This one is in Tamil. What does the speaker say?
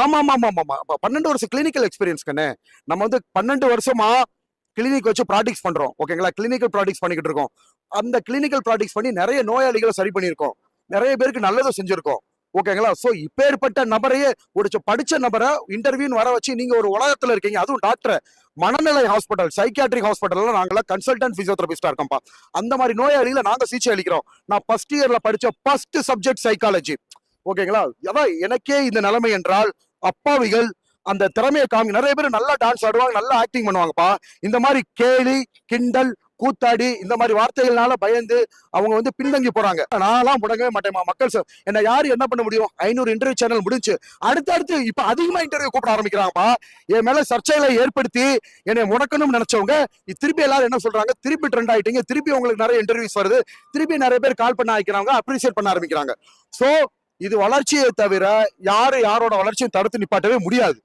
ஆமா ஆமா ஆமா ஆமா 12 வருஷம் கிளினிக்கல் எக்ஸ்பீரியன்ஸ் கண்ணு. நம்ம வந்து 12 வருஷமா கிளினிக் வச்சு ப்ராக்டிக்ஸ் பண்றோம். ஓகேங்களா? கிளினிக்கல் ப்ராக்டிக்ஸ் பண்ணிக்கிட்டு இருக்கோம். அந்த கிளினிக்கல் ப்ராக்டிக்ஸ் பண்ணி நிறைய நோயாளிகளை சரி பண்ணியிருக்கோம். நிறைய பேருக்கு நல்லதும் செஞ்சிருக்கோம். ஓகேங்களா? சோ இப்பேற்பட்ட நபரையே படிச்ச நபரை இன்டர்வியூன்னு வர வச்சு நீங்க ஒரு உலகத்துல இருக்கீங்க. அதுவும் டாக்டர் மனநிலை ஹாஸ்பிட்டல், சைக்கியாட்ரிக் ஹாஸ்பிட்டல்ல நாங்கள கன்சல்டன்ட் பிசியோதெரபிஸ்டா இருக்கோம்ப்பா. அந்த மாதிரி நோயாளிகளை நாங்க சிகிச்சை அளிக்கிறோம். நான் ஃபர்ஸ்ட் இயர்ல படிச்ச ஃபர்ஸ்ட் சப்ஜெக்ட் சைக்காலஜி. ஓகேங்களா? அதான் எனக்கே இந்த நிலைமை என்றால் அப்பாவிகள் அந்த திறமையை நிறைய பேர் நல்லா டான்ஸ் ஆடுவாங்க, நல்லா ஆக்டிங் பண்ணுவாங்கப்பா. இந்த மாதிரி கேலி, கிண்டல், கூத்தாடி இந்த மாதிரி வார்த்தைகள்னால பயந்து அவங்க வந்து பின்தங்கி போறாங்க. நான்லாம் முடங்கவே மாட்டேன் மக்கள். என்ன யாரு என்ன பண்ண முடியும்? 500 இன்டர்வியூ சேனல் முடிஞ்சு அடுத்தடுத்து இப்ப அதிகமா இன்டர்வியூ கூப்பிட ஆரம்பிக்கிறாங்கப்பா. என் மேல சர்ச்சைகளை ஏற்படுத்தி என்னை முடக்கணும்னு நினைச்சவங்க திருப்பி எல்லாரும் என்ன சொல்றாங்க? திருப்பி ட்ரெண்ட் ஆயிட்டீங்க, திருப்பி உங்களுக்கு நிறைய இன்டர்வியூஸ் வருது, திருப்பி நிறைய பேர் கால் பண்ண ஆரம்பிக்கிறாங்க, அப்ரிசியேட் பண்ண ஆரம்பிக்கிறாங்க. சோ இது வளர்ச்சியை தவிர யாரோட வளர்ச்சியும் தடுத்து நிப்பாட்டவே முடியாது.